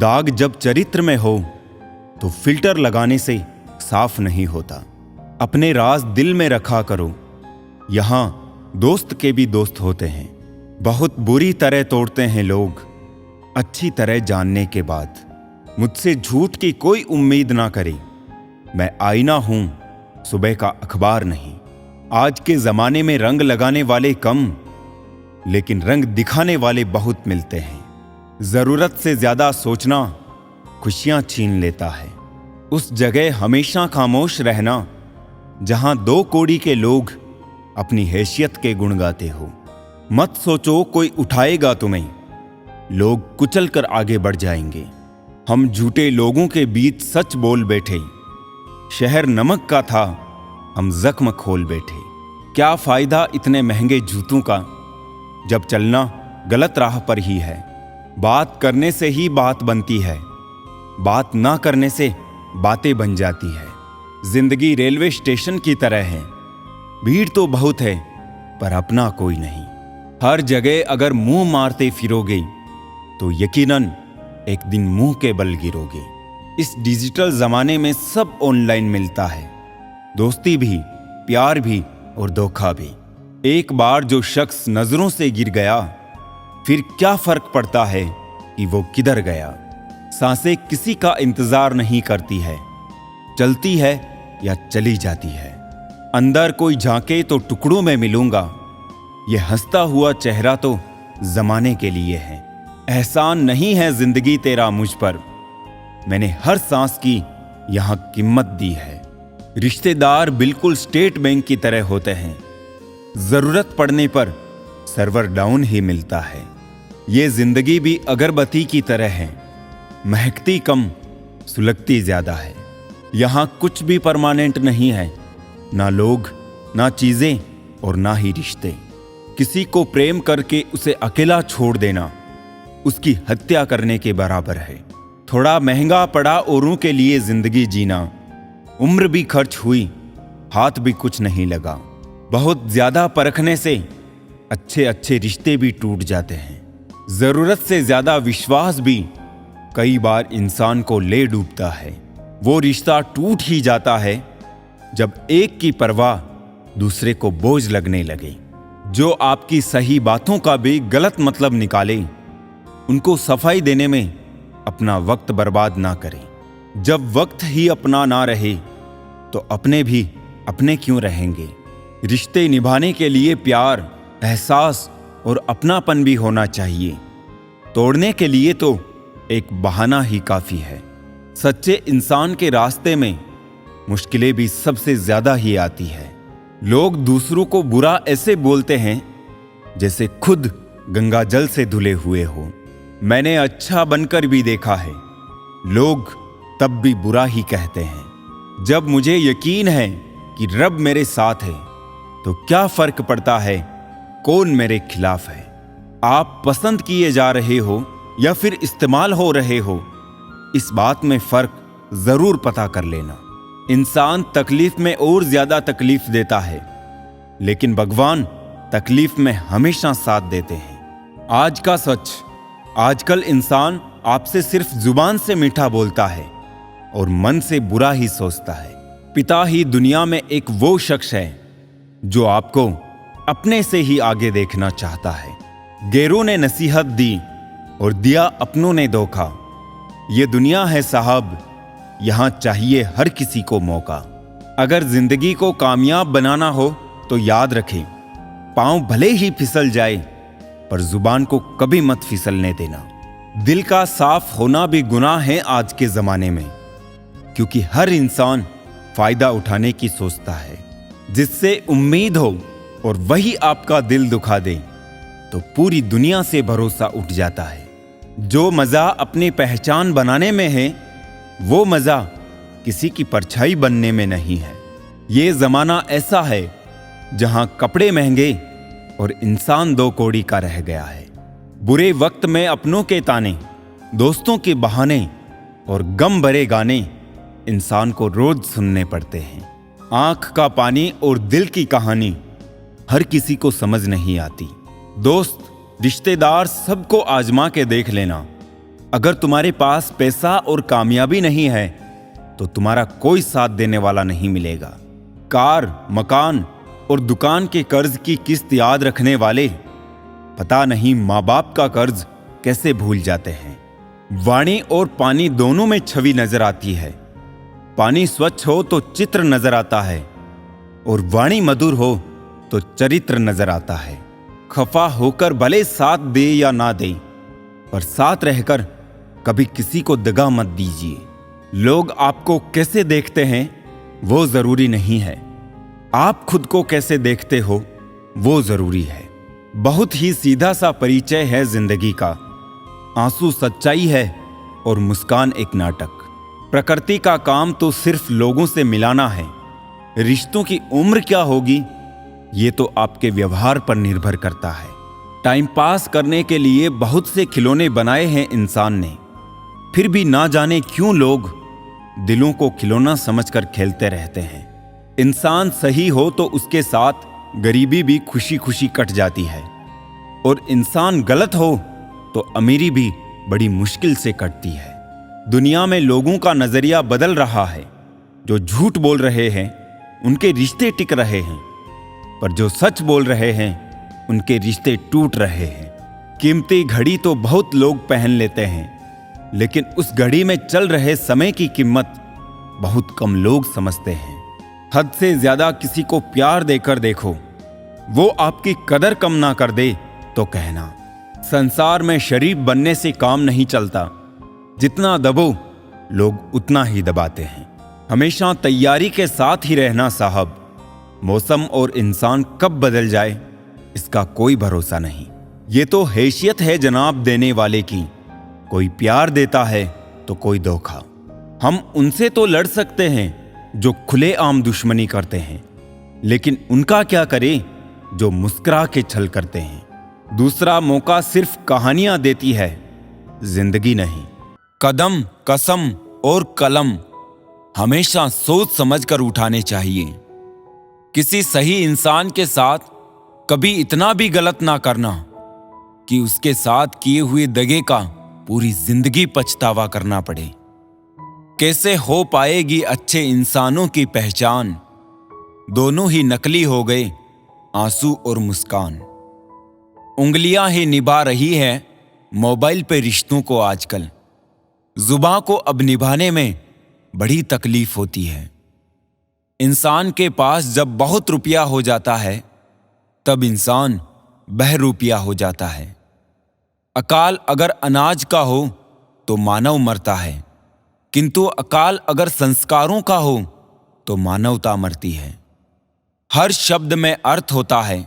दाग जब चरित्र में हो तो फिल्टर लगाने से साफ नहीं होता। अपने राज दिल में रखा करो, यहाँ दोस्त के भी दोस्त होते हैं। बहुत बुरी तरह तोड़ते हैं लोग अच्छी तरह जानने के बाद। मुझसे झूठ की कोई उम्मीद ना करे, मैं आईना हूं सुबह का अखबार नहीं। आज के जमाने में रंग लगाने वाले कम, लेकिन रंग दिखाने वाले बहुत मिलते हैं। जरूरत से ज्यादा सोचना खुशियां छीन लेता है। उस जगह हमेशा खामोश रहना जहां दो कौड़ी के लोग अपनी हैसियत के गुण गाते हो। मत सोचो कोई उठाएगा तुम्हें, लोग कुचल कर आगे बढ़ जाएंगे। हम झूठे लोगों के बीच सच बोल बैठे, शहर नमक का था हम जख्म खोल बैठे। क्या फायदा इतने महंगे जूतों का जब चलना गलत राह पर ही है। बात करने से ही बात बनती है, बात ना करने से बातें बन जाती है। जिंदगी रेलवे स्टेशन की तरह है, भीड़ तो बहुत है पर अपना कोई नहीं। हर जगह अगर मुंह मारते फिरोगे तो यकीनन एक दिन मुंह के बल गिरोगे। इस डिजिटल जमाने में सब ऑनलाइन मिलता है, दोस्ती भी, प्यार भी और धोखा भी। एक बार जो शख्स नजरों से गिर गया, फिर क्या फर्क पड़ता है कि वो किधर गया। सांसें किसी का इंतजार नहीं करती है, चलती है या चली जाती है। अंदर कोई झांके तो टुकड़ों में मिलूंगा, ये हंसता हुआ चेहरा तो जमाने के लिए है। एहसान नहीं है जिंदगी तेरा मुझ पर, मैंने हर सांस की यहां कीमत दी है। रिश्तेदार बिल्कुल स्टेट बैंक की तरह होते हैं, जरूरत पड़ने पर सर्वर डाउन ही मिलता है। ये जिंदगी भी अगरबत्ती की तरह है, महकती कम सुलगती ज्यादा है। यहां कुछ भी परमानेंट नहीं है, ना लोग, ना चीजें और ना ही रिश्ते। किसी को प्रेम करके उसे अकेला छोड़ देना उसकी हत्या करने के बराबर है। थोड़ा महंगा पड़ा औरों के लिए जिंदगी जीना, उम्र भी खर्च हुई, हाथ भी कुछ नहीं लगा। बहुत ज्यादा परखने से अच्छे अच्छे रिश्ते भी टूट जाते हैं। जरूरत से ज्यादा विश्वास भी कई बार इंसान को ले डूबता है। वो रिश्ता टूट ही जाता है जब एक की परवाह दूसरे को बोझ लगने लगे। जो आपकी सही बातों का भी गलत मतलब निकाले, उनको सफाई देने में अपना वक्त बर्बाद ना करें। जब वक्त ही अपना ना रहे तो अपने भी अपने क्यों रहेंगे। रिश्ते निभाने के लिए प्यार, एहसास और अपनापन भी होना चाहिए। तोड़ने के लिए तो एक बहाना ही काफी है। सच्चे इंसान के रास्ते में मुश्किलें भी सबसे ज्यादा ही आती है। लोग दूसरों को बुरा ऐसे बोलते हैं जैसे खुद गंगा जल से धुले हुए हो। मैंने अच्छा बनकर भी देखा है, लोग तब भी बुरा ही कहते हैं। जब मुझे यकीन है कि रब मेरे साथ है तो क्या फर्क पड़ता है कौन मेरे खिलाफ है। आप पसंद किए जा रहे हो या फिर इस्तेमाल हो रहे हो, इस बात में फर्क जरूर पता कर लेना। इंसान तकलीफ में और ज्यादा तकलीफ देता है, लेकिन भगवान तकलीफ में हमेशा साथ देते हैं। आज का सच, आजकल इंसान आपसे सिर्फ जुबान से मीठा बोलता है और मन से बुरा ही सोचता है। पिता ही दुनिया में एक वो शख्स है जो आपको अपने से ही आगे देखना चाहता है। गैरों ने नसीहत दी और दिया अपनों ने धोखा। ये दुनिया है साहब, यहां चाहिए हर किसी को मौका। अगर जिंदगी को कामयाब बनाना हो तो याद रखें, पांव भले ही फिसल जाए पर जुबान को कभी मत फिसलने देना। दिल का साफ होना भी गुनाह है आज के जमाने में, क्योंकि हर इंसान फायदा उठाने की सोचता है। जिससे उम्मीद हो और वही आपका दिल दुखा दे तो पूरी दुनिया से भरोसा उठ जाता है। जो मजा अपनी पहचान बनाने में है, वो मजा किसी की परछाई बनने में नहीं है। ये जमाना ऐसा है जहां कपड़े महंगे और इंसान दो कौड़ी का रह गया है। बुरे वक्त में अपनों के ताने, दोस्तों के बहाने और गम भरे गाने इंसान को रोज सुनने पड़ते हैं। आंख का पानी और दिल की कहानी हर किसी को समझ नहीं आती। दोस्त, रिश्तेदार सबको आजमा के देख लेना, अगर तुम्हारे पास पैसा और कामयाबी नहीं है तो तुम्हारा कोई साथ देने वाला नहीं मिलेगा। कार, मकान और दुकान के कर्ज की किस्त याद रखने वाले पता नहीं माँ बाप का कर्ज कैसे भूल जाते हैं। वाणी और पानी दोनों में छवि नजर आती है। पानी स्वच्छ हो तो चित्र नजर आता है और वाणी मधुर हो तो चरित्र नजर आता है। खफा होकर भले साथ दे या ना दे, पर साथ रहकर कभी किसी को दगा मत दीजिए। लोग आपको कैसे देखते हैं वो जरूरी नहीं है, आप खुद को कैसे देखते हो वो जरूरी है। बहुत ही सीधा सा परिचय है जिंदगी का। आंसू सच्चाई है और मुस्कान एक नाटक। प्रकृति का काम तो सिर्फ लोगों से मिलाना है। रिश्तों की उम्र क्या होगी ये तो आपके व्यवहार पर निर्भर करता है। टाइम पास करने के लिए बहुत से खिलौने बनाए हैं इंसान ने, फिर भी ना जाने क्यों लोग दिलों को खिलौना समझकर खेलते रहते हैं। इंसान सही हो तो उसके साथ गरीबी भी खुशी खुशी कट जाती है, और इंसान गलत हो तो अमीरी भी बड़ी मुश्किल से कटती है। दुनिया में लोगों का नजरिया बदल रहा है। जो झूठ बोल रहे हैं उनके रिश्ते टिक रहे हैं, पर जो सच बोल रहे हैं उनके रिश्ते टूट रहे हैं। कीमती घड़ी तो बहुत लोग पहन लेते हैं, लेकिन उस घड़ी में चल रहे समय की कीमत बहुत कम लोग समझते हैं। हद से ज्यादा किसी को प्यार देकर देखो, वो आपकी कदर कम ना कर दे तो कहना। संसार में शरीफ बनने से काम नहीं चलता, जितना दबो लोग उतना ही दबाते हैं। हमेशा तैयारी के साथ ही रहना साहब। मौसम और इंसान कब बदल जाए इसका कोई भरोसा नहीं। ये तो हैसियत है जनाब देने वाले की, कोई प्यार देता है तो कोई धोखा। हम उनसे तो लड़ सकते हैं जो खुलेआम दुश्मनी करते हैं, लेकिन उनका क्या करें जो मुस्कुरा के छल करते हैं। दूसरा मौका सिर्फ कहानियां देती है, जिंदगी नहीं। कदम, कसम और कलम हमेशा सोच समझकर उठाने चाहिए। किसी सही इंसान के साथ कभी इतना भी गलत ना करना कि उसके साथ किए हुए दगे का पूरी जिंदगी पछतावा करना पड़े। कैसे हो पाएगी अच्छे इंसानों की पहचान, दोनों ही नकली हो गए आंसू और मुस्कान। उंगलियां ही निभा रही है मोबाइल पे रिश्तों को आजकल। जुबां को अब निभाने में बड़ी तकलीफ होती है। इंसान के पास जब बहुत रुपया हो जाता है तब इंसान बहरूपिया हो जाता है। अकाल अगर अनाज का हो तो मानव मरता है, किंतु अकाल अगर संस्कारों का हो तो मानवता मरती है। हर शब्द में अर्थ होता है,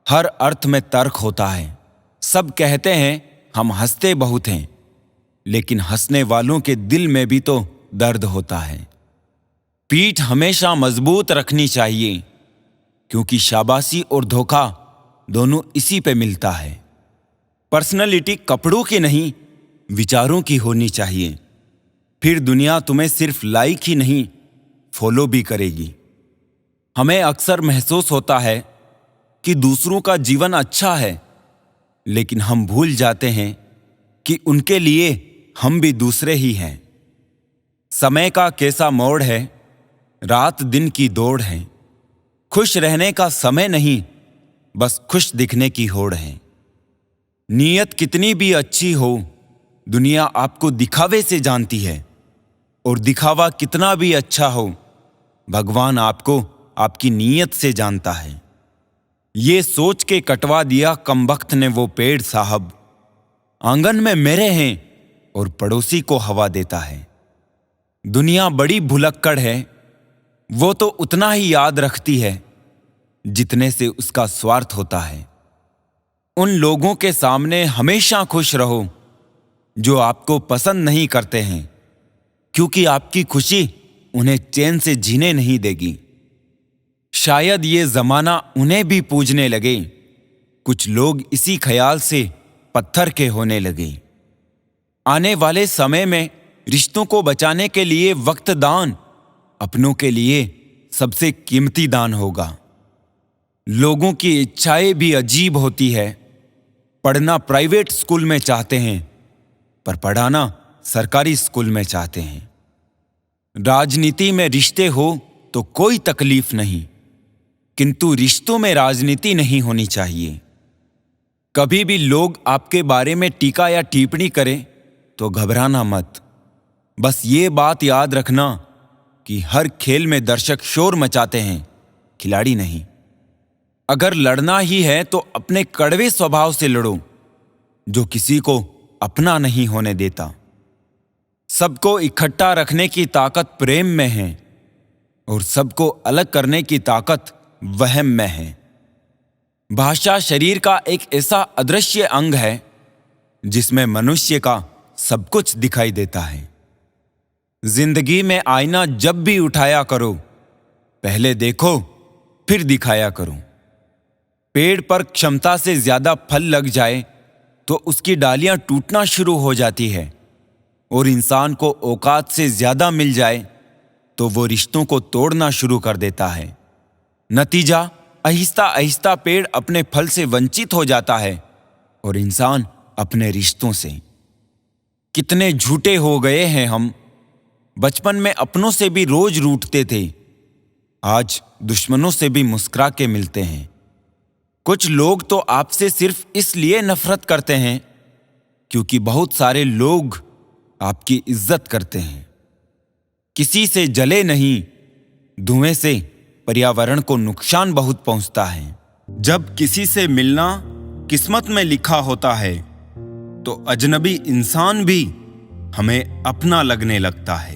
हर अर्थ में तर्क होता है। सब कहते हैं हम हंसते बहुत हैं, लेकिन हंसने वालों के दिल में भी तो दर्द होता है। पीठ हमेशा मजबूत रखनी चाहिए, क्योंकि शाबाशी और धोखा दोनों इसी पे मिलता है। पर्सनैलिटी कपड़ों की नहीं, विचारों की होनी चाहिए, फिर दुनिया तुम्हें सिर्फ लाइक ही नहीं फॉलो भी करेगी। हमें अक्सर महसूस होता है कि दूसरों का जीवन अच्छा है, लेकिन हम भूल जाते हैं कि उनके लिए हम भी दूसरे ही हैं। समय का कैसा मोड़ है, रात दिन की दौड़ है। खुश रहने का समय नहीं, बस खुश दिखने की होड़ है। नीयत कितनी भी अच्छी हो, दुनिया आपको दिखावे से जानती है, और दिखावा कितना भी अच्छा हो, भगवान आपको आपकी नीयत से जानता है। ये सोच के कटवा दिया कमबख्त ने वो पेड़ साहब, आंगन में मेरे हैं और पड़ोसी को हवा देता है। दुनिया बड़ी भुलक्कड़ है, वो तो उतना ही याद रखती है जितने से उसका स्वार्थ होता है। उन लोगों के सामने हमेशा खुश रहो जो आपको पसंद नहीं करते हैं, क्योंकि आपकी खुशी उन्हें चैन से जीने नहीं देगी। शायद ये जमाना उन्हें भी पूजने लगे, कुछ लोग इसी ख्याल से पत्थर के होने लगे। आने वाले समय में रिश्तों को बचाने के लिए वक्त दान अपनों के लिए सबसे कीमती दान होगा। लोगों की इच्छाएं भी अजीब होती है। पढ़ना प्राइवेट स्कूल में चाहते हैं, पर पढ़ाना सरकारी स्कूल में चाहते हैं। राजनीति में रिश्ते हो तो कोई तकलीफ नहीं, किंतु रिश्तों में राजनीति नहीं होनी चाहिए। कभी भी लोग आपके बारे में टीका या टिप्पणी करें तो घबराना मत। बस ये बात याद रखना कि हर खेल में दर्शक शोर मचाते हैं, खिलाड़ी नहीं। अगर लड़ना ही है तो अपने कड़वे स्वभाव से लड़ो, जो किसी को अपना नहीं होने देता। सबको इकट्ठा रखने की ताकत प्रेम में है और सबको अलग करने की ताकत वहम में है। भाषा शरीर का एक ऐसा अदृश्य अंग है जिसमें मनुष्य का सब कुछ दिखाई देता है। जिंदगी में आईना जब भी उठाया करो, पहले देखो फिर दिखाया करो। पेड़ पर क्षमता से ज्यादा फल लग जाए तो उसकी डालियां टूटना शुरू हो जाती है, और इंसान को औकात से ज्यादा मिल जाए तो वो रिश्तों को तोड़ना शुरू कर देता है। नतीजा आहिस्ता आहिस्ता पेड़ अपने फल से वंचित हो जाता है और इंसान अपने रिश्तों से। कितने झूठे हो गए हैं हम। बचपन में अपनों से भी रोज रूठते थे, आज दुश्मनों से भी मुस्कुरा के मिलते हैं। कुछ लोग तो आपसे सिर्फ इसलिए नफरत करते हैं क्योंकि बहुत सारे लोग आपकी इज्जत करते हैं। किसी से जले नहीं, धुएं से पर्यावरण को नुकसान बहुत पहुंचता है। जब किसी से मिलना किस्मत में लिखा होता है तो अजनबी इंसान भी हमें अपना लगने लगता है।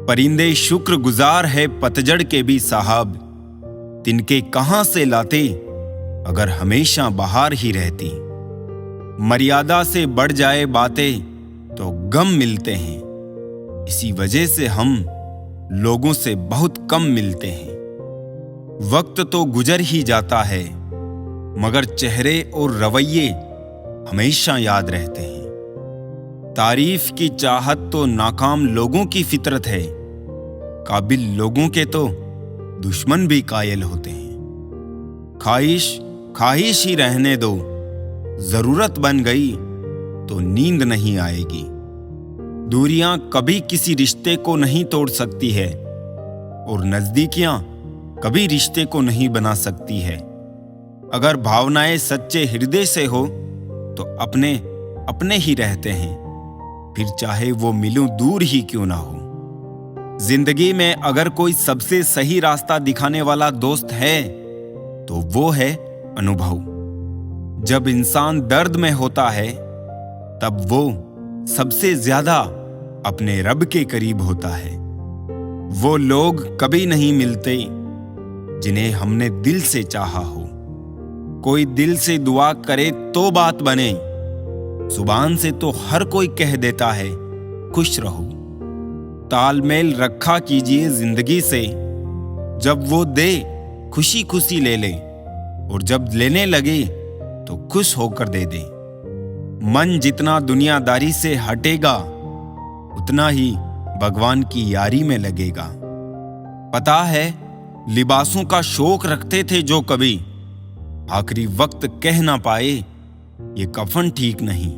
परिंदे शुक्रगुजार है पतझड़ के भी साहब, तिनके कहां से लाते अगर हमेशा बहार ही रहती। मर्यादा से बढ़ जाए बातें तो गम मिलते हैं, इसी वजह से हम लोगों से बहुत कम मिलते हैं। वक्त तो गुजर ही जाता है मगर चेहरे और रवैये हमेशा याद रहते हैं। तारीफ की चाहत तो नाकाम लोगों की फितरत है, काबिल लोगों के तो दुश्मन भी कायल होते हैं। ख्वाहिश ख्वाहिश ही रहने दो, जरूरत बन गई तो नींद नहीं आएगी। दूरियां कभी किसी रिश्ते को नहीं तोड़ सकती है और नजदीकियां कभी रिश्ते को नहीं बना सकती है। अगर भावनाएं सच्चे हृदय से हो तो अपने अपने ही रहते हैं, फिर चाहे वो मिलूं दूर ही क्यों ना हो। जिंदगी में अगर कोई सबसे सही रास्ता दिखाने वाला दोस्त है तो वो है अनुभव। जब इंसान दर्द में होता है तब वो सबसे ज्यादा अपने रब के करीब होता है। वो लोग कभी नहीं मिलते जिन्हें हमने दिल से चाहा हो। कोई दिल से दुआ करे तो बात बने, जुबान से तो हर कोई कह देता है खुश रहो। तालमेल रखा कीजिए जिंदगी से, जब वो दे खुशी खुशी ले ले और जब लेने लगे तो खुश होकर दे दे। मन जितना दुनियादारी से हटेगा उतना ही भगवान की यारी में लगेगा। पता है लिबासों का शौक रखते थे जो कभी, आखिरी वक्त कह ना पाए ये कफन ठीक नहीं।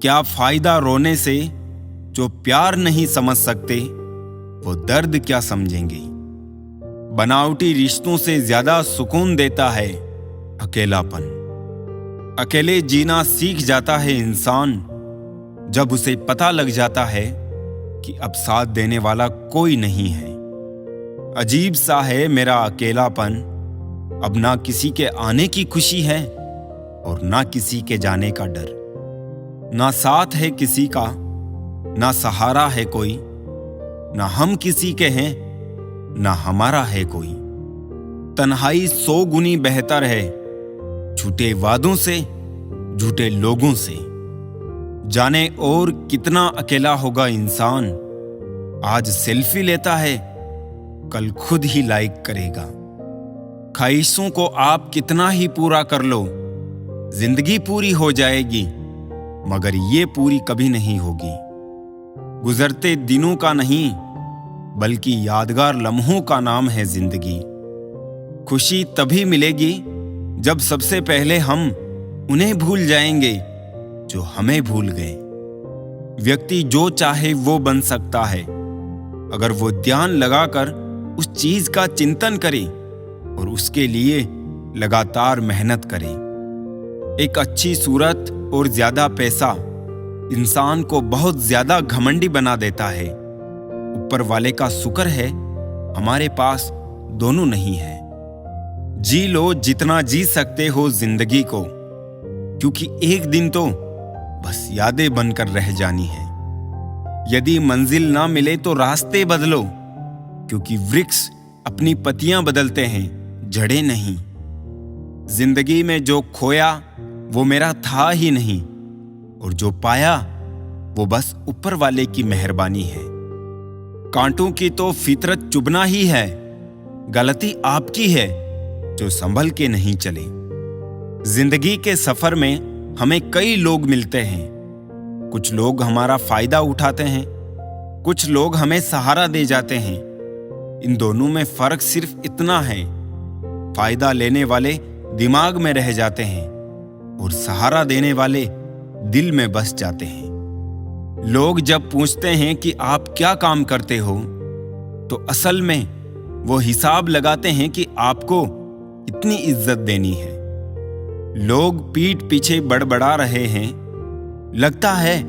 क्या फायदा रोने से, जो प्यार नहीं समझ सकते वो दर्द क्या समझेंगे। बनावटी रिश्तों से ज्यादा सुकून देता है अकेलापन। अकेले जीना सीख जाता है इंसान जब उसे पता लग जाता है कि अब साथ देने वाला कोई नहीं है। अजीब सा है मेरा अकेलापन, अब ना किसी के आने की खुशी है और ना किसी के जाने का डर। ना साथ है किसी का, ना सहारा है कोई, ना हम किसी के हैं, ना हमारा है कोई। तन्हाई 100 गुनी बेहतर है झूठे वादों से, झूठे लोगों से। जाने और कितना अकेला होगा इंसान, आज सेल्फी लेता है कल खुद ही लाइक करेगा। ख्वाहिशों को आप कितना ही पूरा कर लो, जिंदगी पूरी हो जाएगी मगर ये पूरी कभी नहीं होगी। गुजरते दिनों का नहीं बल्कि यादगार लम्हों का नाम है जिंदगी। खुशी तभी मिलेगी जब सबसे पहले हम उन्हें भूल जाएंगे जो हमें भूल गए। व्यक्ति जो चाहे वो बन सकता है अगर वो ध्यान लगाकर उस चीज का चिंतन करे और उसके लिए लगातार मेहनत करे। एक अच्छी सूरत और ज्यादा पैसा इंसान को बहुत ज्यादा घमंडी बना देता है। ऊपर वाले का शुक्र है हमारे पास दोनों नहीं है। जी लो जितना जी सकते हो जिंदगी को, क्योंकि एक दिन तो बस यादें बनकर रह जानी है। यदि मंजिल ना मिले तो रास्ते बदलो, क्योंकि वृक्ष अपनी पत्तियां बदलते हैं, जड़ें नहीं। जिंदगी में जो खोया वो मेरा था ही नहीं, और जो पाया वो बस ऊपर वाले की मेहरबानी है। कांटों की तो फितरत चुभना ही है, गलती आपकी है जो संभल के नहीं चले। जिंदगी के सफर में हमें कई लोग मिलते हैं। कुछ लोग हमारा फायदा उठाते हैं, कुछ लोग हमें सहारा दे जाते हैं। इन दोनों में फर्क सिर्फ इतना है, फायदा लेने वाले दिमाग में रह जाते हैं और सहारा देने वाले दिल में बस जाते हैं। लोग जब पूछते हैं कि आप क्या काम करते हो, तो असल में वो हिसाब लगाते हैं कि आपको इतनी इज्जत देनी है। लोग पीठ पीछे बड़बड़ा रहे हैं, लगता है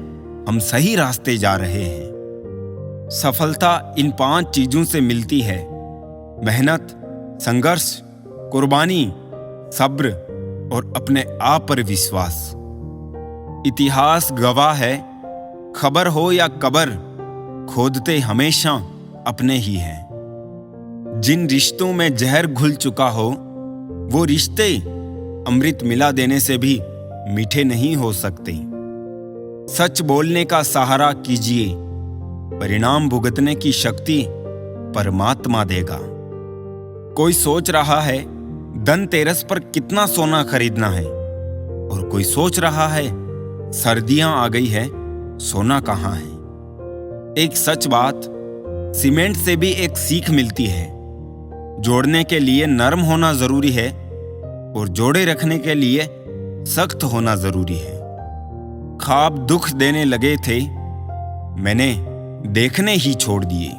हम सही रास्ते जा रहे हैं। सफलता इन 5 चीजों से मिलती है: मेहनत, संघर्ष, कुर्बानी, सब्र और अपने आप पर विश्वास। इतिहास गवाह है, खबर हो या कबर, खोदते हमेशा अपने ही हैं। जिन रिश्तों में जहर घुल चुका हो, वो रिश्ते अमृत मिला देने से भी मीठे नहीं हो सकते। सच बोलने का सहारा कीजिए, परिणाम भुगतने की शक्ति परमात्मा देगा। कोई सोच रहा है धनतेरस पर कितना सोना खरीदना है, और कोई सोच रहा है सर्दियां आ गई है, सोना कहाँ है। एक सच बात, सीमेंट से भी एक सीख मिलती है। जोड़ने के लिए नरम होना जरूरी है और जोड़े रखने के लिए सख्त होना जरूरी है। ख्वाब दुख देने लगे थे, मैंने देखने ही छोड़ दिए।